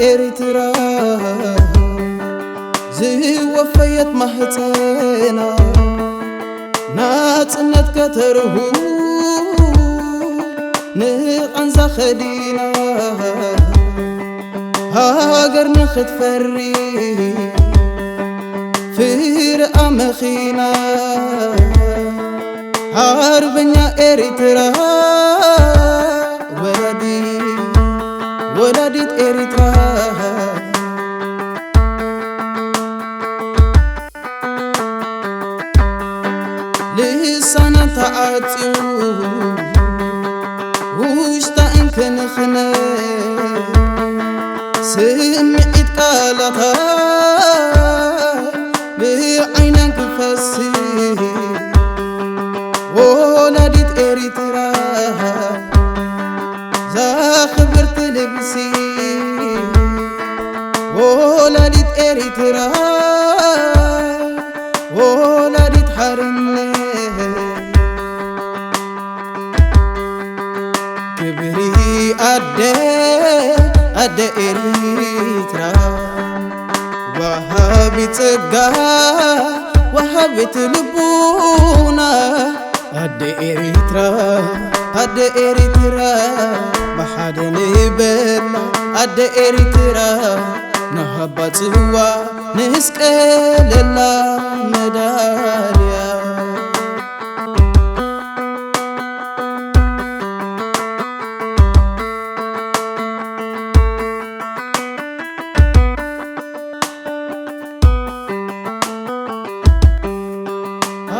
ኤርትራ ዝወፈየት ማህፀና ናጽነት ከተርሁ ንቐንዛ ኸዲና ሃገር ንኽትፈሪ ፍርኣ መኺና አርበኛ ኤርትራ ወላዲት ኤርትራ ልሳና ተዓጽዩ ውሽጣ እንከንኽነ ስምዒት ቃላታ ብዓይናን ክፈስስ ወላዲት ኤርትራ ዛኽብርቲ ልብሲ ወላዲት ኤርትራ ወላዲት ሓርነት ክብሪ ኣደ ኤርትራ ወሃቢ ጸጋ ወሃቢት ልቡና ኣደ ኤርትራ በሓደን በላ ኣደ ኤርትራ ነሃባ ጽዋ ንስቀለላ መዳልያ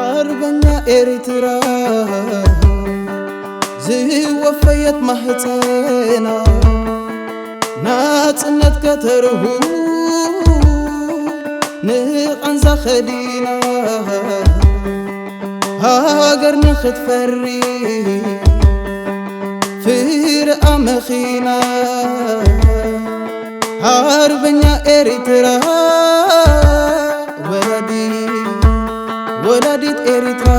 አርበኛ ኤርትራ ዝወፈየት ማህፀና ናጽነት ከተርሁ ንቐንዛ ኸዲና ሃገር ንኽትፈሪ ፍርኣ መኺና አርበኛ ኤርትራ ወላዲት ኤርትራ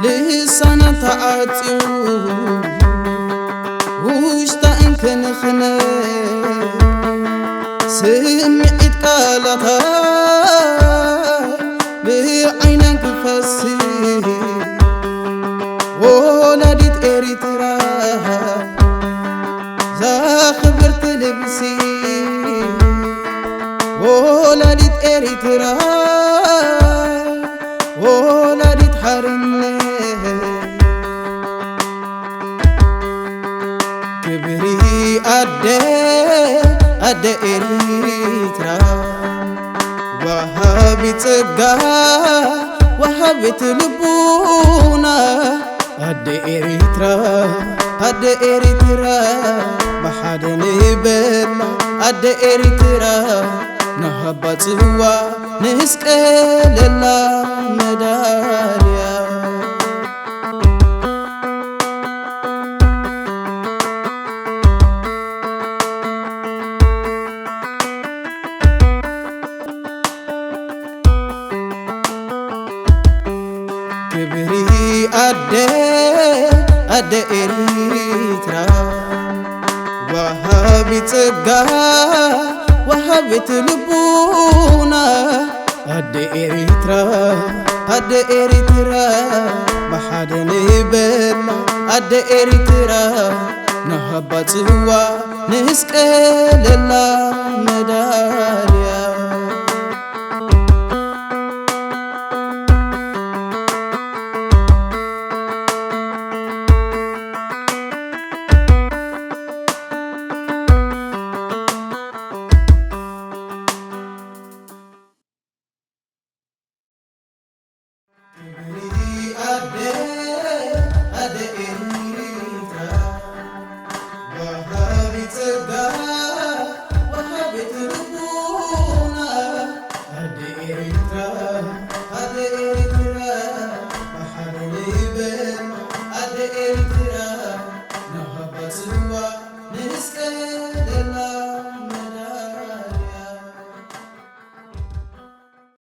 ልሳና ተዓጽዩ ውሽጣ እንከንኽነ ስምዒት ቃላታ ብዓይናን ክፈስስ ወላዲት ኤርትራ ዛኽብርቲ ልብሲ ወላዲት ኤርትራ ወላዲት ሓርነት ክብሪ ኣደ ኤርትራ ወሃቢ ጸጋ ወሃቢት ልቡና ኣደ ኤርትራ በሓደን በላ ኣደ ኤርትራ ነሃባ ጽዋ ንስቀለላ መዳልያ ክብሪ ኣደ ኤርትራ ወሃቢ ጸጋ ወሃቢት ልቡና ኣደ ኤርትራ በሓደን በላ ኣደ ኤርትራ ነሃባ ጽዋ ንስቀለላ መዳልያ ክብሪ ኣደ መስቀለላ